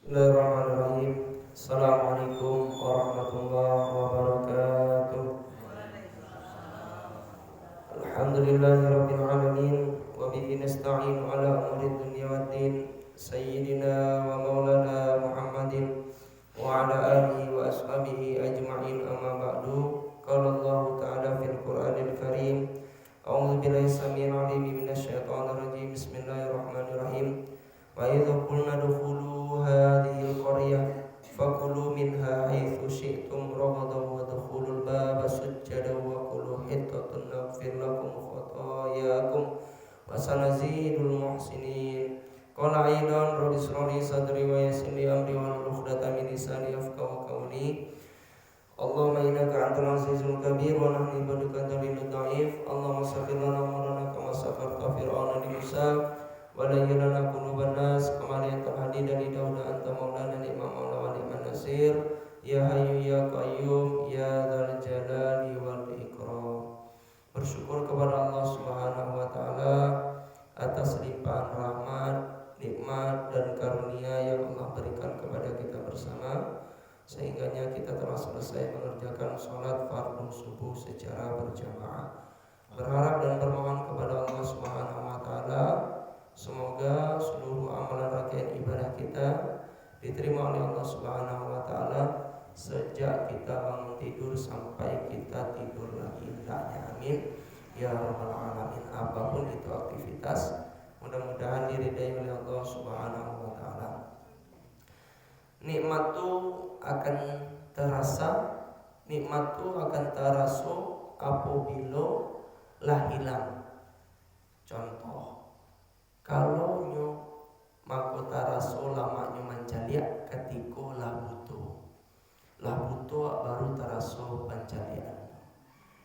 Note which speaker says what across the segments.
Speaker 1: Bismillahirrahmanirrahim. Assalamualaikum warahmatullahi wabarakatuh. Alhamdulillahirabbil alamin wa bihi nasta'inu ala umuri dunya waddin. Sayyidina wa maulana Muhammadin wa ala alihi wa ashabihi ajma'in, amma ba'du. Qala Allah ta'ala fil Qur'anil Karim. A'udzu billahi samil 'alim minasyaitonir rajim. Bismillahirrahmanirrahim. Wa idza qulna dukhulu hadhil qaryah fakulu minha haitsu syi'tum ragadan wa dukhulul baba sujjadan wa qulu hittatun naghfir lakum khotoyakum wa sanazidul muhsinin. Qala aidan rabbi shrah sadri wa yassir li amri wa hlul 'uqdatam min lisani yafqahu qawli. Allahumma innaka antal azizul kabir wa nahnu ibaduka dzalilud dhaif. Allahumma saghfir lana amrana kama saghfarta fir'auna li Musa wa layyana quluban nas kama layyana hadida li Daud anta maulana ni'mal maula wa ni'man nasir. Ya hayyu ya qayyum ya dzal jalali wal ikram. Bersyukur kepada Allah Subhanahu wa taala atas limpahan rahmat, nikmat dan karunia yang Allah berikan kepada kita bersama, sehingganya kita telah selesai mengerjakan sholat fardhu subuh secara berjamaah. Berharap dan bermohon kepada Allah Subhanahu wa taala semoga seluruh amalan rakaat ibadah kita diterima oleh Allah Subhanahu wa taala sejak kita bangun tidur sampai kita tidur lagi, hendaknya amin ya rabbal alamin. Apapun itu aktivitas, mudah-mudahan diridai oleh Allah Subhanahu wa taala. Nikmat itu akan terasa, nikmat itu akan terasa apabila lah hilang. Contoh, kalau nyo mahkota rasul lama nyo mencaliak ketika lah butuh baru terasa pencalian,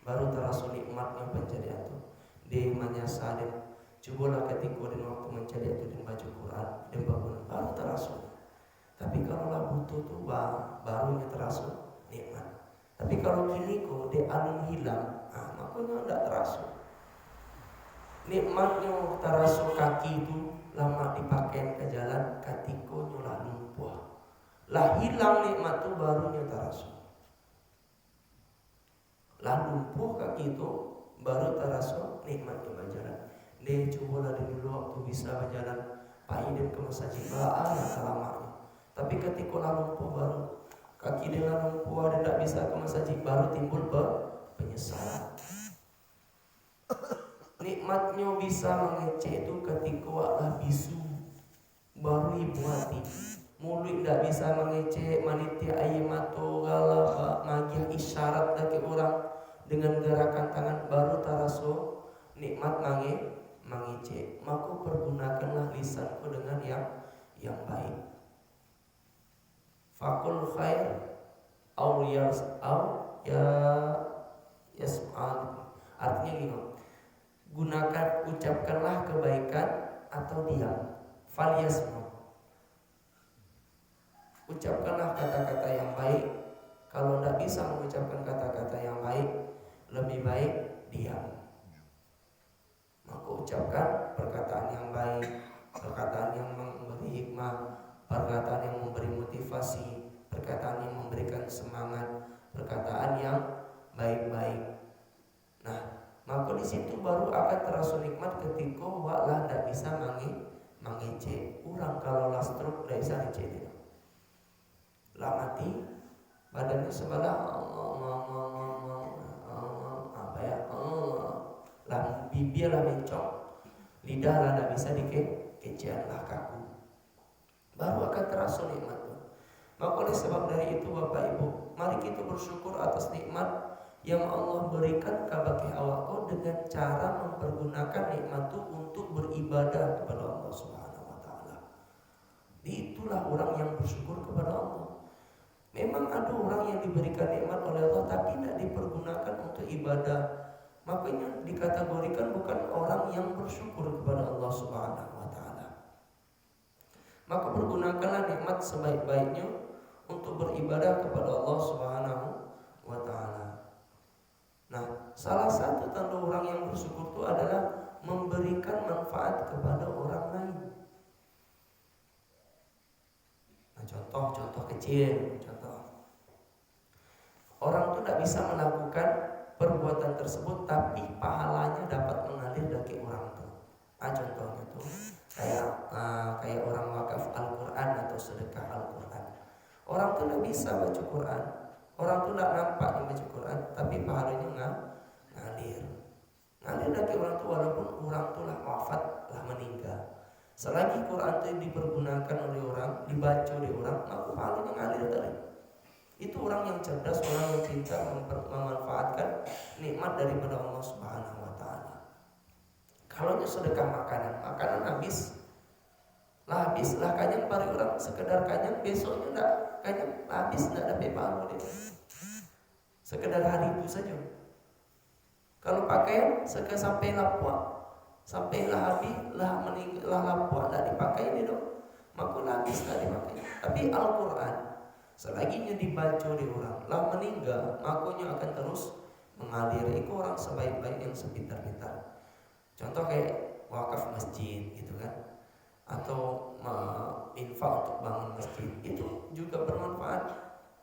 Speaker 1: baru terasa nikmatnya pencalian tu. Dia menyasa dan cobalah ketika dan waktu mencaliak tu dan baca Quran dan bangun baru terasa. Tapi kalau lah butuh tu barunya terasa nikmat. Tapi kalau kini kok dia alun hilang, makanya tidak terasa. Nikmatnya terasa kaki itu lama dipakai ke jalan, ketika nyolah lumpuh. Lah hilang nikmat itu barunya terasa. Lah lumpuh kaki itu baru terasa nikmatnya berjalan. Dia cobalah dulu waktu bisa berjalan, Pak Idin ke masjid lamanya. Tapi ketika lah lumpuh baru kaki dia lumpuh dan tidak bisa ke masjid, baru timbul penyesalan. Nikmatnya bisa mengecek itu ketika Allah bisu, baru ibu hati. Mulut tidak bisa mengecek, manitia ayam atau galak magiah isyarat dari orang dengan gerakan tangan, baru taraso nikmat mengecek. Maka pergunakanlah lisanku dengan yang baik. Fakul khair au yas'al. Artinya gini, gunakan, ucapkanlah kebaikan atau diam. Falyasma, ucapkanlah kata-kata yang baik. Kalau tidak bisa mengucapkan kata-kata yang baik, lebih baik diam. Maka ucapkan perkataan yang baik, perkataan yang memberi hikmah, perkataan yang memberi motivasi, perkataan yang memberikan semangat, perkataan yang baik-baik. Nah, maka di situ baru akan terasa nikmat ketika waklah tidak bisa mengecek. Orang kalau lah stroke tidak bisa ngecek dia. Lah mati, badannya sebelah lah bibir lah mencong, lidah lah tidak bisa dikecek lah kaku. Baru akan terasa nikmatnya. Maka oleh sebab dari itu Bapak Ibu, mari kita bersyukur atas nikmat yang Allah berikan kepada awak kau dengan cara mempergunakan nikmat itu untuk beribadah kepada Allah Subhanahu wa taala. Itulah orang yang bersyukur kepada Allah. Memang ada orang yang diberikan nikmat oleh Allah tapi tidak dipergunakan untuk ibadah. Makanya dikategorikan bukan orang yang bersyukur kepada Allah Subhanahu wa taala. Maka pergunakanlah nikmat sebaik-baiknya untuk beribadah kepada Allah Subhanahu wa taala. Nah, salah satu tanda orang yang bersyukur itu adalah memberikan manfaat kepada orang lain. Nah, contoh contoh kecil, orang tuh tidak bisa melakukan perbuatan tersebut tapi pahalanya dapat mengalir dari orang tuh. Contohnya tuh kayak orang wakaf Al-Quran atau sedekah Al-Quran. Orang tuh tidak bisa baca Quran, orang tuh tidak nampak yang baca Quran, tapi pahalanya ngalir dari orang tuh, walaupun orang tuh lah wafat, lah meninggal. Selagi Quran itu dipergunakan oleh orang, dibaca oleh orang, maka pahalanya ngalir dari. Itu orang yang cerdas, orang yang pintar memanfaatkan nikmat daripada Allah Subhanahu wa taala. Kalau sedekah makanan habis lah kanyang pari orang sekedar kanyang, besoknya enggak kanyang habis, enggak ada pahala dia. Sekedar hari itu saja. Kalau pakaian sampai lapua, sampai lah habis, lah meninggal, lah lapua, enggak dipakai ini dong. Maka habis enggak dipakai. Tapi Al-Qur'an selaginya dibaca di orang, lah meninggal, makanya akan terus mengalir. Itu orang sebaik-baik yang sepintar-pintar. Contoh kayak wakaf masjid gitu kan, atau infak untuk bangun masjid, itu juga bermanfaat.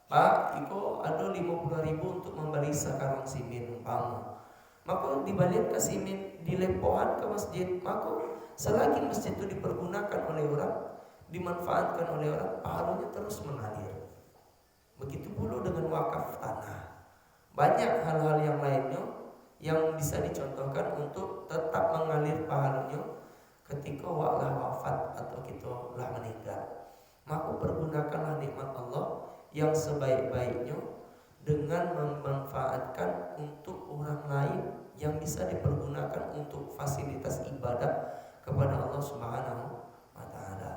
Speaker 1: Pak, Iko ada 50.000 untuk membeli sekarang simin umpama, maka dibalik ke simin, dilepohan ke masjid, maka selagi masjid itu dipergunakan oleh orang, dimanfaatkan oleh orang, pahalanya terus mengalir. Begitu pula dengan wakaf tanah. Banyak hal-hal yang lainnya yang bisa dicontohkan untuk tetap mengalir pahalanya ketika waklah wafat atau kita lah meninggal. Maka pergunakanlah nikmat Allah yang sebaik-baiknya dengan memanfaatkan untuk orang lain yang bisa dipergunakan untuk fasilitas ibadah kepada Allah Subhanahu wa taala.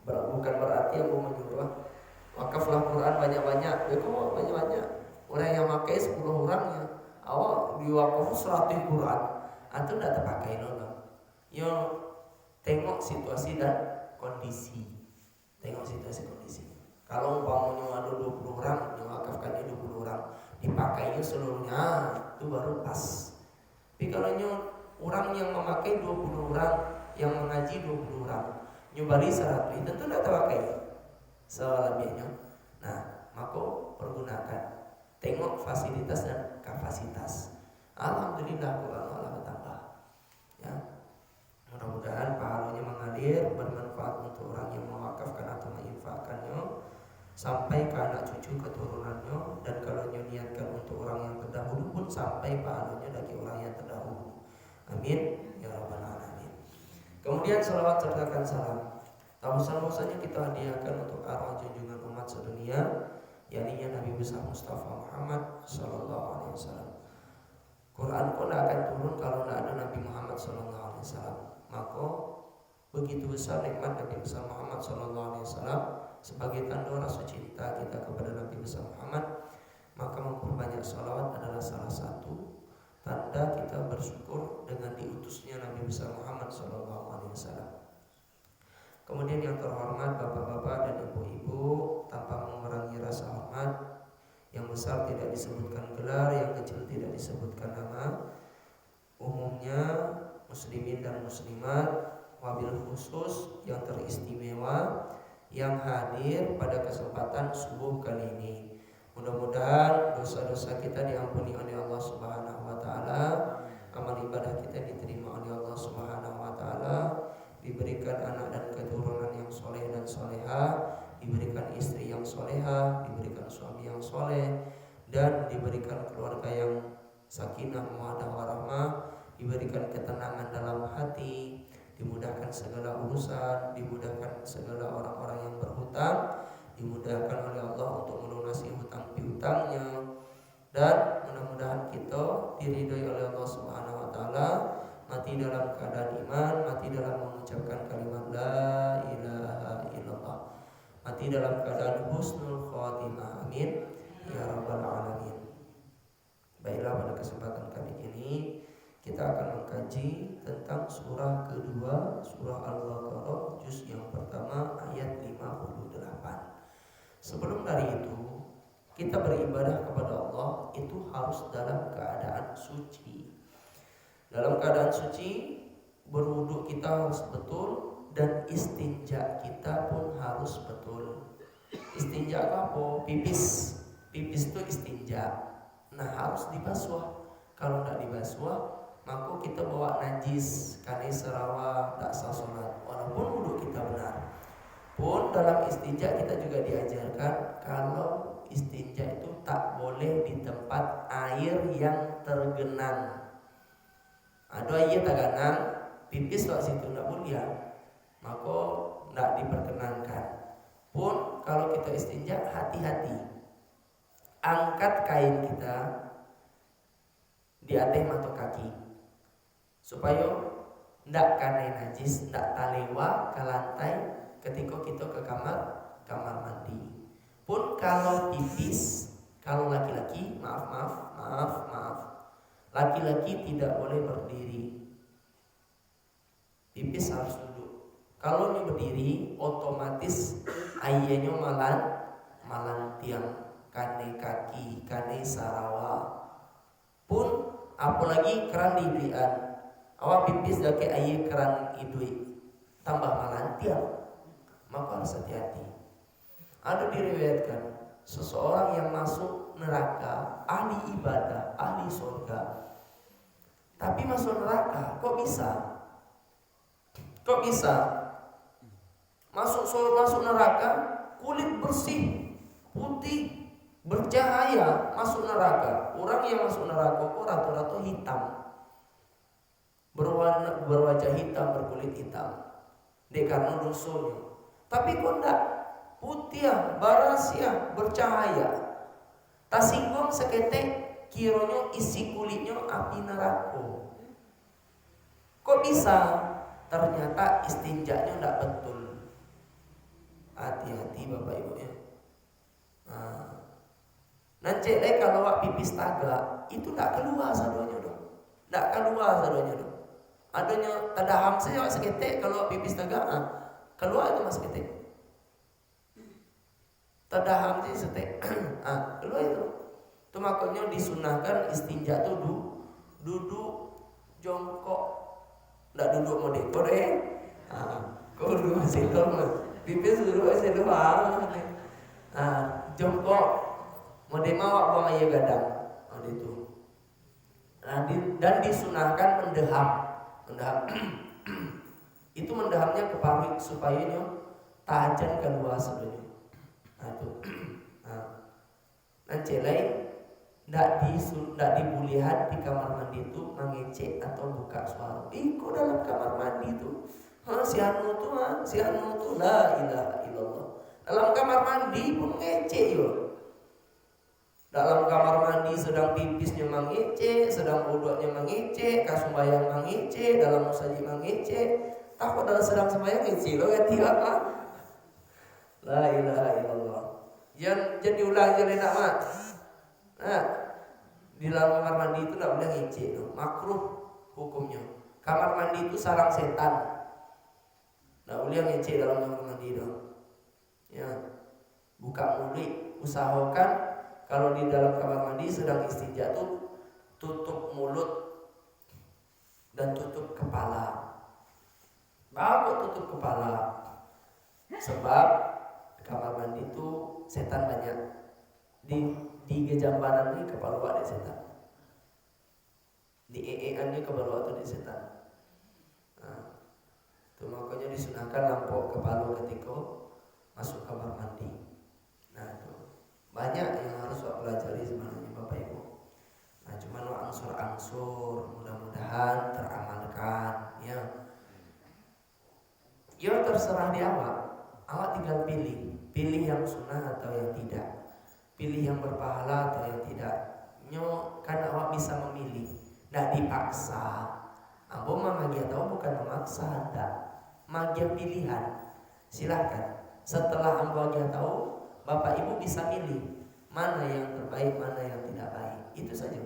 Speaker 1: Bukan berarti aku menyuruh wakaflah Quran banyak-banyak. Kok banyak-banyak? Orang yang pakai 10 orangnya, awak diwakaf 100 Quran, itu tidak terpakai nona. Yo tengok situasi dan kondisi. Kalau umpamanya ada 20 orang, diwakafkannya 20 orang, dipakainya seluruhnya, itu baru pas. Tapi kalau orang yang memakai 20 orang, yang mengaji 20 orang, nyubari 100, tentu tidak terpakai selebihnya. Nah, maka pergunakan, tengok fasilitas dan kapasitas. Alhamdulillah Quran Allah bertambah. Ya, mudah-mudahan pahalanya mengalir, bermanfaat untuk orang yang mewakafkan atau menginfakkannya sampai ke anak cucu keturunannya, dan kalau niatkan untuk orang yang terdahulu pun sampai pahalanya bagi orang yang terdahulu. Amin ya rabbal alamin. Kemudian salawat sertakan salam. Tawasul-tawasulnya kita hadiahkan untuk arwah junjungan umat sedunia, yakni Nabi besar Mustafa Muhammad sallallahu alaihi wasallam. Quran pun akan turun kalau tidak ada Nabi Muhammad sallallahu alaihi wasallam. Maka begitu besar nikmat Nabi besar Muhammad sallallahu alaihi wasallam sebagai tanda rasa cinta kita kepada Nabi besar Muhammad, maka memperbanyak salawat adalah salah satu tanda kita bersyukur dengan diutusnya Nabi besar Muhammad sallallahu alaihi wasallam. Kemudian yang terhormat bapak-bapak dan ibu-ibu, tanpa mengurangi rasa hormat, yang besar tidak disebutkan gelar, yang kecil tidak disebutkan nama, umumnya muslimin dan muslimat, wabil khusus yang teristimewa yang hadir pada kesempatan subuh kali ini. Mudah-mudahan dosa-dosa kita diampuni oleh Allah Subhanahu wa taala, amal ibadah kita diterima oleh Allah Subhanahu wa taala, diberikan anak dan keturunan yang soleh dan solehah, diberikan istri yang solehah, diberikan suami yang soleh, dan diberikan keluarga yang sakinah mawaddah warahmah, diberikan ketenangan dalam hati, dimudahkan segala urusan, dimudahkan segala orang-orang yang berhutang, dimudahkan oleh Allah untuk melunasi hutang piutangnya, dan mudah-mudahan kita diridhoi oleh Allah Subhanahu wa taala, mati dalam keadaan iman, mati dalam mengucapkan kalimat la ilaha illallah, mati dalam keadaan husnul khatimah. Amin ya rabbal alamin. Baiklah, pada kesempatan kali ini kita akan mengkaji tentang surah kedua, surah Al-Baqarah, juz yang pertama ayat 58. Sebelum dari itu, kita beribadah kepada Allah itu harus dalam keadaan suci. Dalam keadaan suci, berwudu kita harus betul, dan istinja kita pun harus betul. istinja apa? Pipis. Pipis itu istinja. Nah harus dibasuh. Kalau tidak dibasuh, maka kita bawa najis, karena serawa, tak sah sholat. Walaupun wudhu kita benar. Pun dalam istinja kita juga diajarkan kalau istinja itu tak boleh di tempat air yang tergenang. Ada air tergenang, pipis di situ tidak boleh, maka tidak diperkenankan. Pun kalau kita istinja hati-hati, angkat kain kita di atas mata kaki supaya tidak kena najis, tidak talewa ke lantai ketika kita ke kamar mandi. Pun kalau pipis, kalau laki-laki, maaf, laki-laki tidak boleh berdiri. Pipis harus duduk. Kalau ini berdiri, otomatis airnya malan tiang, kane kaki, kane sarawa. Pun apalagi keran diiduan, awak pipis dari air keran idui, tambah malan tiang. Maka harus hati-hati. Ada diriwayatkan seseorang yang masuk neraka, ahli ibadah, ahli surga, tapi masuk neraka. Kok bisa? Masuk neraka, kulit bersih, putih, bercahaya, masuk neraka. Orang yang masuk neraka kok rata-rata hitam, berwajah hitam, berkulit hitam, karena dosanya. Tapi kok enggak, putih, barasia, bercahaya. Tasinggung seketek, kiranya isi kulitnya api neraka. Kok bisa? Ternyata istinjanya enggak betul. Hati-hati Bapak Ibu ya. Nanti kalau wak pipis tagak, itu enggak keluar sadonya dong. Enggak keluar sadonya dong. Adanya tadaham saya seketek kalau wak pipis tagak, keluar itu mas ketik. Tadaham sih setek. Keluar itu. Itu makanya disunahkan istinja tuh duduk jongkok. Nggak duduk mau dekor kok duduk masih doang. Pipis duduk masih doang. Jongkok. Mau demawak buang air gadang. Itu. Dan disunahkan mendeham. Itu mendahamnya ke pamit supaya tajan keluar sebenarnya. Itu. Nanti lain tidak dibolehan di kamar mandi itu mengecek atau buka suara. Kok dalam kamar mandi itu? Si anu tu la ilaha illallah. Dalam kamar mandi pun ngecek yo. Dalam kamar mandi sedang pipisnya mengecek, sedang wuduknya mengecek, kasumbayang mengecek, dalam musaji mengecek. Takut dalam sedang sembahyang ngecek lo ngerti apa? La ilaha illallah. Jangan diulang jadi nak mat. Di dalam kamar mandi itu tidak boleh ngecek, makruh hukumnya. Kamar mandi itu sarang setan. Tidak boleh ngecek dalam kamar mandi dong. Ya, buka mulut, usahakan kalau di dalam kamar mandi sedang istinja tuh tutup mulut dan tutup kepala. Bagus tutup kepala. Sebab kamar mandi itu setan banyak. Di gejambanan ini kepala ada setan. Di EE-an ini kepala itu di setan. Itu makanya disunahkan lampau kepala ketika masuk kamar mandi. Itu banyak yang harus pelajari sebenarnya Bapak Ibu. Cuman angsur-angsur, mudah-mudahan teramalkan ya. Ya terserah di awak. Awak tinggal pilih yang sunnah atau yang tidak, pilih yang berpahala atau yang tidak. Kan awak bisa memilih, tidak dipaksa. Ambo magia tahu bukan memaksa, tidak. Magia pilihan. Silahkan. Setelah ambo magia tahu, Bapak Ibu bisa milih mana yang terbaik, mana yang tidak baik. Itu saja.